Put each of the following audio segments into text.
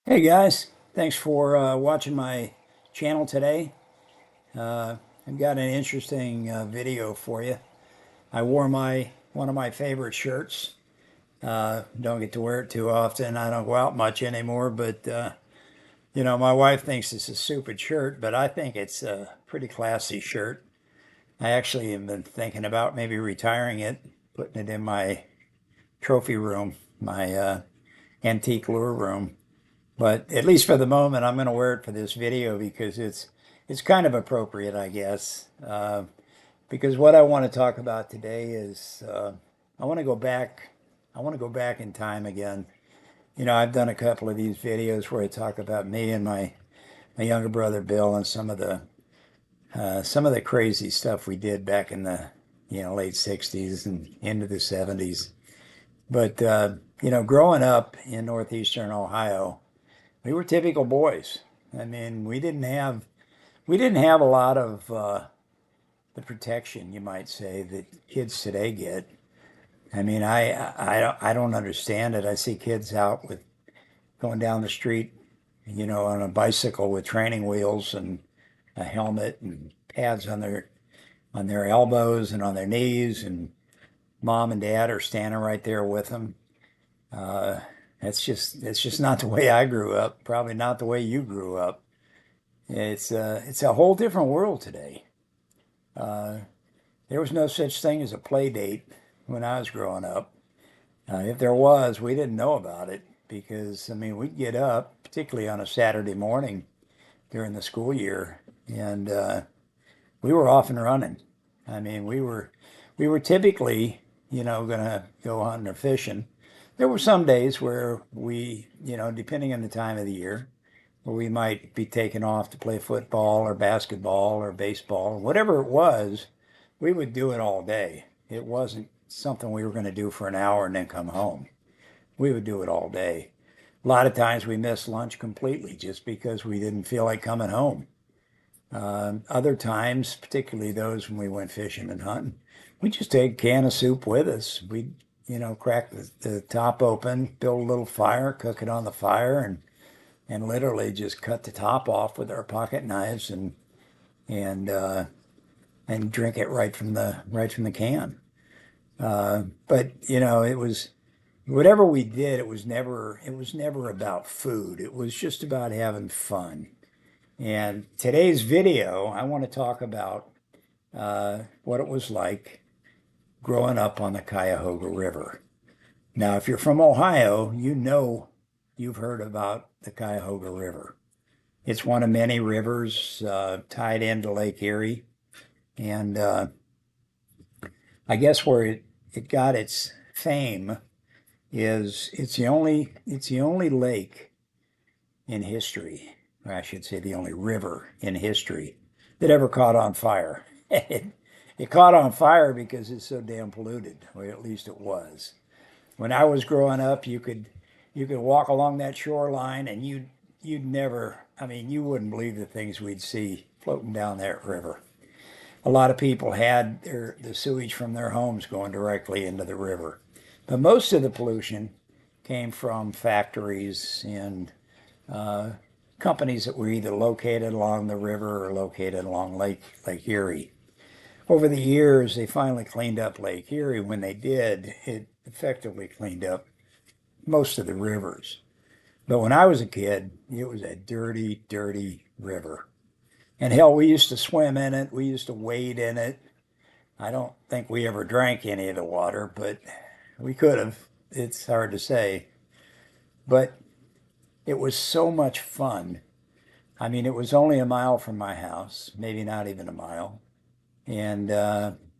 Hey guys, thanks for watching my channel today. Uh, I've got an interesting video for you. I wore my one of my favorite shirts. Don't get to wear it too often. I don't go out much anymore, but my wife thinks it's a stupid shirt, but I think it's a pretty classy shirt. I actually have been thinking about maybe retiring it, putting it in my trophy room, my antique lure room. But at least for the moment, I'm going to wear it for this video because it's kind of appropriate, I guess. Because what I want to talk about today is I want to go back. I want to go back in time again. I've done a couple of these videos where I talk about me and my younger brother Bill and some of the crazy stuff we did back in the late '60s and into the '70s. But growing up in northeastern Ohio, we were typical boys. I mean, we didn't have a lot of the protection, you might say, that kids today get. I mean, I don't understand it. I see kids out with going down the street, on a bicycle with training wheels and a helmet and pads on their elbows and on their knees, and mom and dad are standing right there with them. Uh, that's just not the way I grew up. Probably not the way you grew up. It's a whole different world today. Uh, there was no such thing as a play date when I was growing up. If there was, we didn't know about it because I mean we'd get up, particularly on a Saturday morning during the school year, and we were off and running. I mean we were typically gonna go hunting or fishing. There were some days where we, depending on the time of the year, where we might be taken off to play football or basketball or baseball, whatever it was, we would do it all day. It wasn't something we were going to do for an hour and then come home. We would do it all day. A lot of times we missed lunch completely just because we didn't feel like coming home. Other times, particularly those when we went fishing and hunting, we just take a can of soup with us. We'd, crack the top open, build a little fire, cook it on the fire, and literally just cut the top off with our pocket knives and and drink it right from the can. But it was whatever we did. It was never about food. It was just about having fun. And today's video, I want to talk about what it was like growing up on the Cuyahoga River. Now, if you're from Ohio, you've heard about the Cuyahoga River. It's one of many rivers tied into Lake Erie. And I guess where it got its fame is it's the only lake in history, or I should say the only river in history that ever caught on fire. It caught on fire because it's so damn polluted, or at least it was. When I was growing up, you could walk along that shoreline and you'd never, I mean, you wouldn't believe the things we'd see floating down that river. A lot of people had the sewage from their homes going directly into the river. But most of the pollution came from factories and uh, companies that were either located along the river or located along Lake Erie. Over the years, they finally cleaned up Lake Erie. When they did, it effectively cleaned up most of the rivers. But when I was a kid, it was a dirty, dirty river. And hell, we used to swim in it. We used to wade in it. I don't think we ever drank any of the water, but we could have. It's hard to say. But it was so much fun. I mean, it was only a mile from my house, maybe not even a mile. And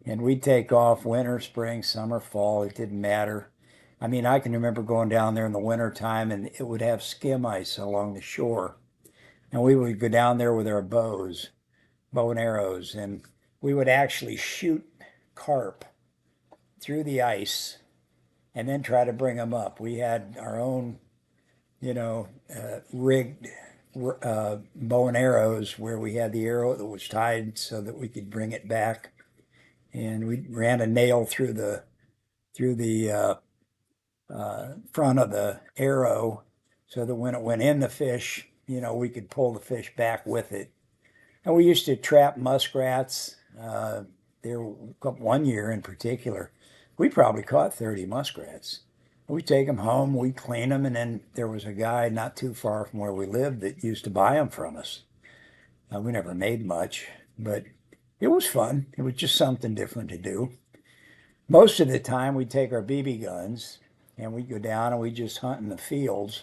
we'd take off winter, spring, summer, fall. It didn't matter. I mean, I can remember going down there in the winter time and it would have skim ice along the shore. And we would go down there with our bow and arrows, and we would actually shoot carp through the ice and then try to bring them up. We had our own, rigged bow and arrows where we had the arrow that was tied so that we could bring it back, and we ran a nail through the front of the arrow so that when it went in the fish, we could pull the fish back with it. And we used to trap muskrats. There, one year in particular, we probably caught 30 muskrats. We take them home, we clean them, and then there was a guy not too far from where we lived that used to buy them from us. We never made much, but it was fun. It was just something different to do. Most of the time, we'd take our BB guns and we'd go down and we'd just hunt in the fields.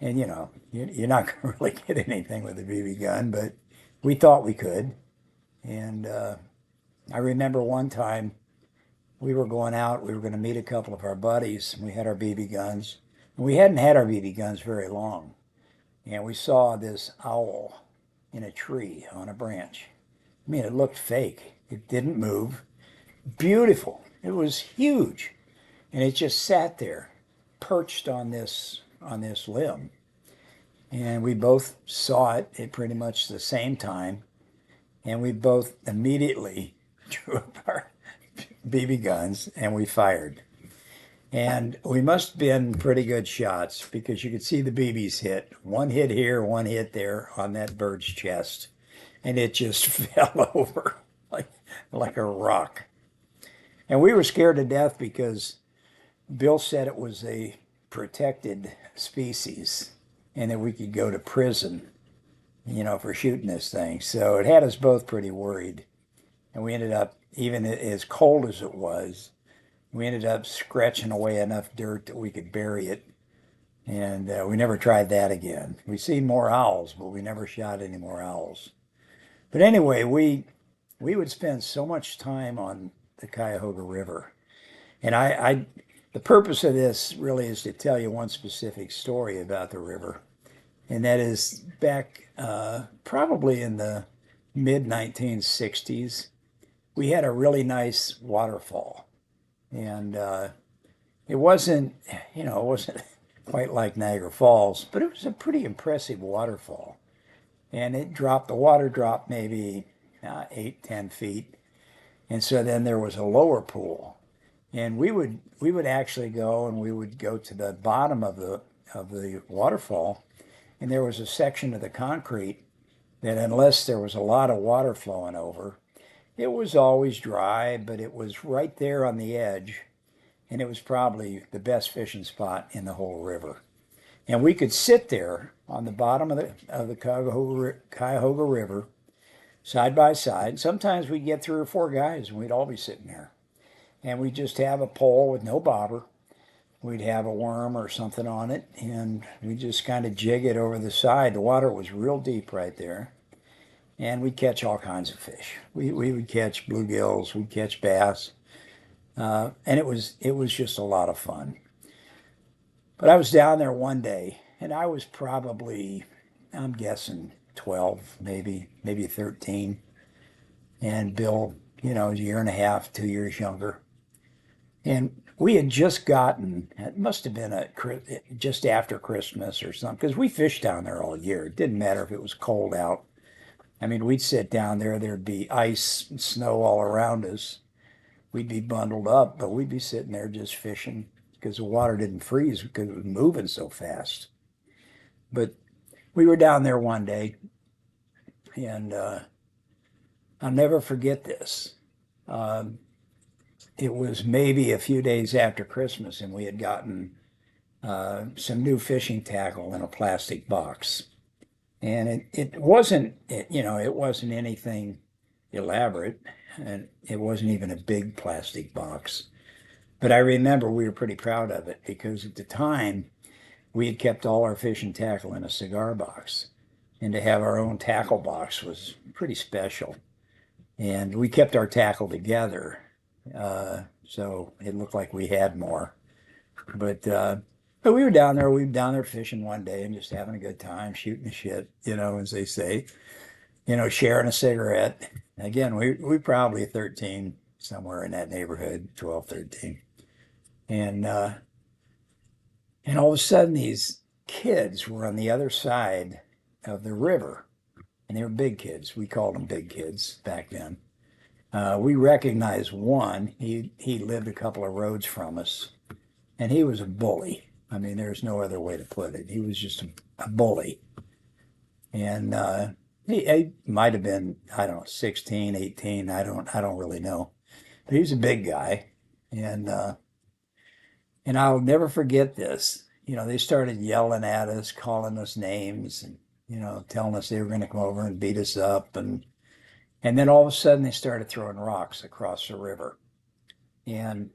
And you're not going to really get anything with a BB gun, but we thought we could. And I remember one time we were going out, we were going to meet a couple of our buddies, and we had our BB guns. And we hadn't had our BB guns very long. And we saw this owl in a tree on a branch. I mean, it looked fake. It didn't move. Beautiful. It was huge. And it just sat there, perched on this limb. And we both saw it at pretty much the same time. And we both immediately drew up our BB guns and we fired. And we must have been pretty good shots because you could see the BBs hit. One hit here, one hit there on that bird's chest. And it just fell over like a rock. And we were scared to death because Bill said it was a protected species and that we could go to prison, for shooting this thing. So it had us both pretty worried. And we ended up, even as cold as it was, we ended up scratching away enough dirt that we could bury it. And we never tried that again. We seen more owls, but we never shot any more owls. But anyway, we would spend so much time on the Cuyahoga River. And the purpose of this really is to tell you one specific story about the river. And that is back probably in the mid-1960s, we had a really nice waterfall. And it wasn't quite like Niagara Falls, but it was a pretty impressive waterfall. And the water dropped maybe 8-10 feet. And so then there was a lower pool. And we would actually go and we would go to the bottom of the waterfall. And there was a section of the concrete that unless there was a lot of water flowing over, it was always dry, but it was right there on the edge. And it was probably the best fishing spot in the whole river. And we could sit there on the bottom of the Cuyahoga River, side by side. Sometimes we'd get 3 or 4 guys, and we'd all be sitting there. And we'd just have a pole with no bobber. We'd have a worm or something on it, and we'd just kind of jig it over the side. The water was real deep right there. And we'd catch all kinds of fish. We would catch bluegills, we'd catch bass. And it was just a lot of fun. But I was down there one day, and I was probably, I'm guessing, 12, maybe 13. And Bill, a year and a half, 2 years younger. And we had just gotten, it must have been just after Christmas or something, because we fished down there all year. It didn't matter if it was cold out. I mean, we'd sit down there, there'd be ice and snow all around us. We'd be bundled up, but we'd be sitting there just fishing because the water didn't freeze because it was moving so fast. But we were down there one day, and I'll never forget this. It was maybe a few days after Christmas, and we had gotten some new fishing tackle in a plastic box. And it wasn't anything elaborate, and it wasn't even a big plastic box. But I remember we were pretty proud of it because at the time we had kept all our fishing tackle in a cigar box. And to have our own tackle box was pretty special. And we kept our tackle together, so it looked like we had more. But we were down there fishing one day and just having a good time, shooting the shit, as they say, sharing a cigarette. Again, we probably 13, somewhere in that neighborhood, 12, 13. And all of a sudden these kids were on the other side of the river. And they were big kids. We called them big kids back then. We recognized one. He lived a couple of roads from us. And he was a bully. I mean, there's no other way to put it. He was just a bully. And he might have been, I don't know, 16, 18. I don't really know. But he was a big guy. And and I'll never forget this. They started yelling at us, calling us names, and telling us they were going to come over and beat us up, and then all of a sudden they started throwing rocks across the river, and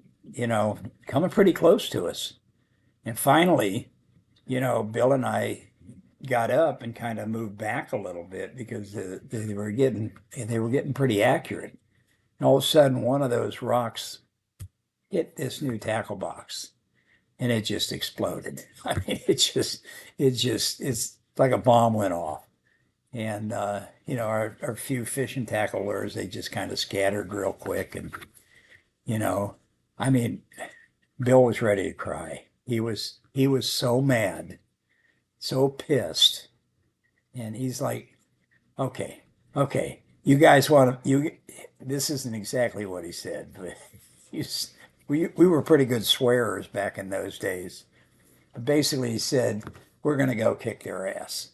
coming pretty close to us. And finally, Bill and I got up and kind of moved back a little bit because they were getting pretty accurate. And all of a sudden, one of those rocks hit this new tackle box, and it just exploded. I mean, it's like a bomb went off. And, our few fishing tackle lures, they just kind of scattered real quick. And, you know, I mean, Bill was ready to cry. He was so mad, so pissed. And he's like, okay, okay, you guys want to, this isn't exactly what he said, but he's, we were pretty good swearers back in those days. But basically, he said, we're going to go kick their ass.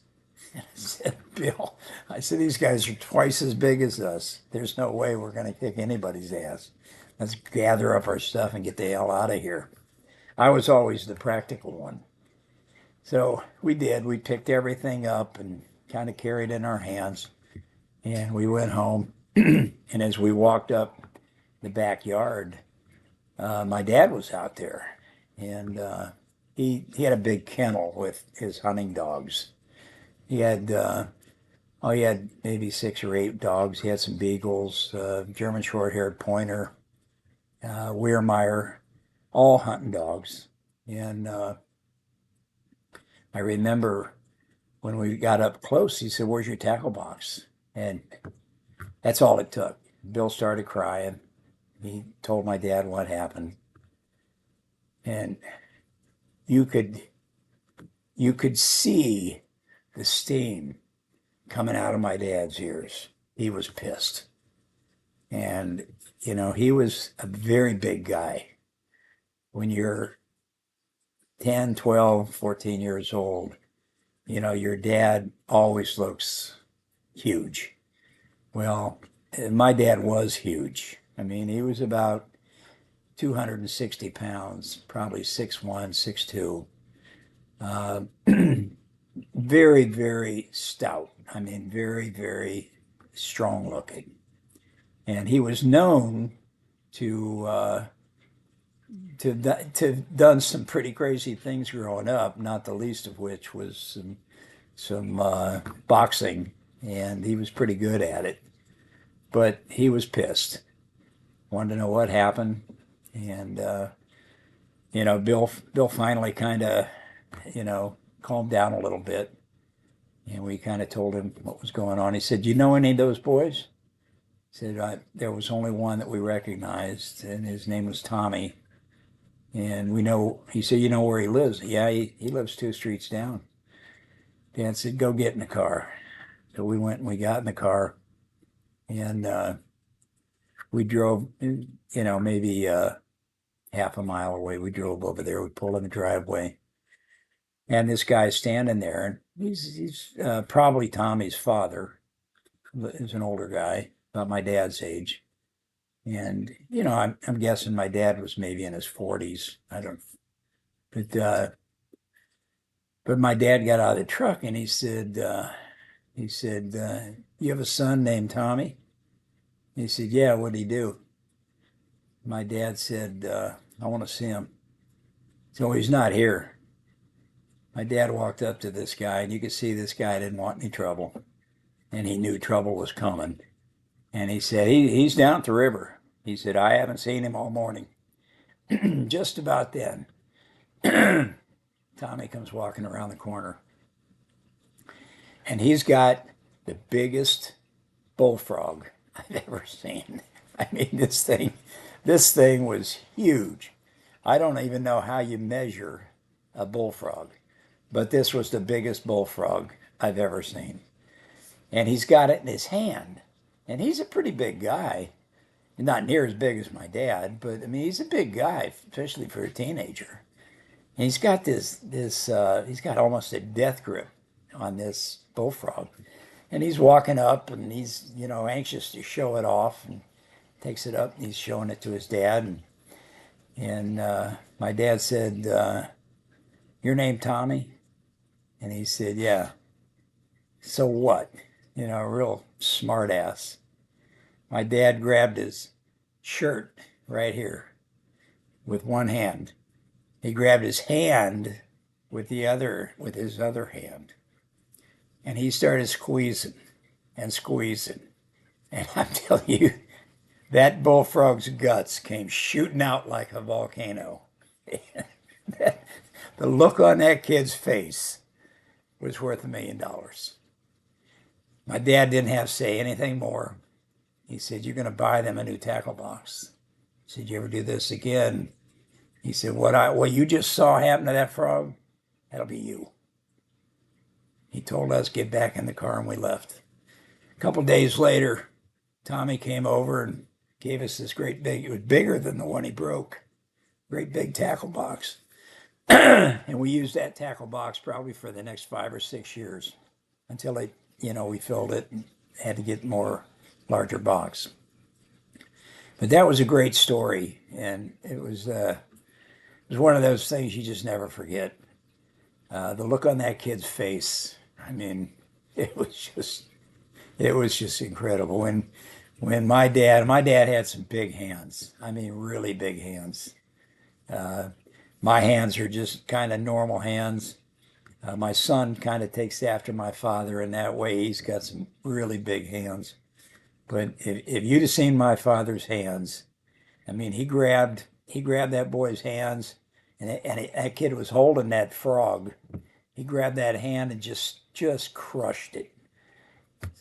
And I said, Bill, I said, these guys are twice as big as us. There's no way we're going to kick anybody's ass. Let's gather up our stuff and get the hell out of here. I was always the practical one. So we did. We picked everything up and kind of carried it in our hands. And we went home. And as we walked up the backyard, my dad was out there. And he had a big kennel with his hunting dogs. He had maybe 6 or 8 dogs. He had some beagles, German short-haired pointer, Wehrmeyer, all hunting dogs. And I remember when we got up close, he said, "Where's your tackle box?" And that's all it took. Bill started crying. He told my dad what happened, and you could you could see the steam coming out of my dad's ears. He was pissed. And, he was a very big guy. When you're 10, 12, 14 years old, your dad always looks huge. Well, my dad was huge. I mean, he was about 260 pounds, probably 6'1", 6'2". Uh, very, very stout. I mean, very, very strong looking. And he was known to to done some pretty crazy things growing up. Not the least of which was some boxing, and he was pretty good at it. But he was pissed. Wanted to know what happened, and Bill finally kind of calmed down a little bit, and we kind of told him what was going on. He said, "You know any of those boys?" He said, "There was only one that we recognized, and his name was Tommy. And we know," he said, "you know where he lives?" "Yeah, he lives 2 streets down." Dad said, "Go get in the car." So we went and we got in the car, and we drove, maybe half a mile away. We drove over there. We pulled in the driveway. And this guy's standing there, and he's probably Tommy's father. He's an older guy, about my dad's age. And, I'm guessing my dad was maybe in his 40s. I don't, but, uh, but my dad got out of the truck and he said, "You have a son named Tommy?" He said, "Yeah, what'd he do?" My dad said, "I want to see him." So he's not here. My dad walked up to this guy, and you could see this guy didn't want any trouble, and he knew trouble was coming. And he said, he's down at the river. He said, "I haven't seen him all morning." Just about then, Tommy comes walking around the corner, and he's got the biggest bullfrog I've ever seen. I mean, this thing was huge. I don't even know how you measure a bullfrog, but this was the biggest bullfrog I've ever seen. And he's got it in his hand. And he's a pretty big guy. Not near as big as my dad, but I mean, he's a big guy, especially for a teenager. And he's got almost a death grip on this bullfrog. And he's walking up and he's, anxious to show it off and takes it up and he's showing it to his dad. And my dad said, your name Tommy? And he said, yeah. So what? A real smart ass. My dad grabbed his shirt right here with one hand. He grabbed his hand with his other hand. And he started squeezing and squeezing. And I'm telling you, that bullfrog's guts came shooting out like a volcano. The look on that kid's face was worth $1,000,000. My dad didn't have to say anything more. He said, you're going to buy them a new tackle box. I said, you ever do this again? He said, what you just saw happen to that frog, that'll be you. He told us, get back in the car, and we left. A couple days later, Tommy came over and gave us this great big, it was bigger than the one he broke, great big tackle box. And we used that tackle box probably for the next 5 or 6 years until we filled it and had to get more larger box. But that was a great story, and it was one of those things you just never forget. The look on that kid's face, I mean, it was just incredible. When my dad had some big hands. I mean, really big hands. My hands are just kind of normal hands. My son kind of takes after my father in that way. He's got some really big hands. But if you'd have seen my father's hands, I mean, he grabbed that boy's hands, and that kid was holding that frog. He grabbed that hand and just crushed it.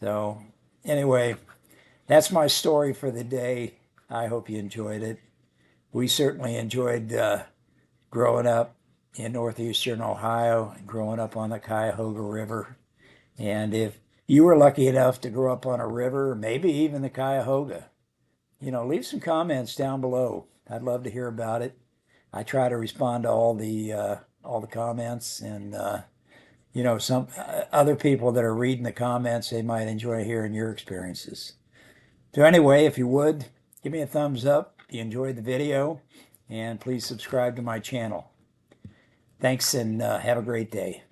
So anyway, that's my story for the day. I hope you enjoyed it. We certainly enjoyed growing up in northeastern Ohio, growing up on the Cuyahoga River. And if you were lucky enough to grow up on a river, maybe even the Cuyahoga, leave some comments down below. I'd love to hear about it. I try to respond to all the comments, and some other people that are reading the comments, they might enjoy hearing your experiences. So anyway, if you would, give me a thumbs up if you enjoyed the video, and please subscribe to my channel. Thanks, and have a great day.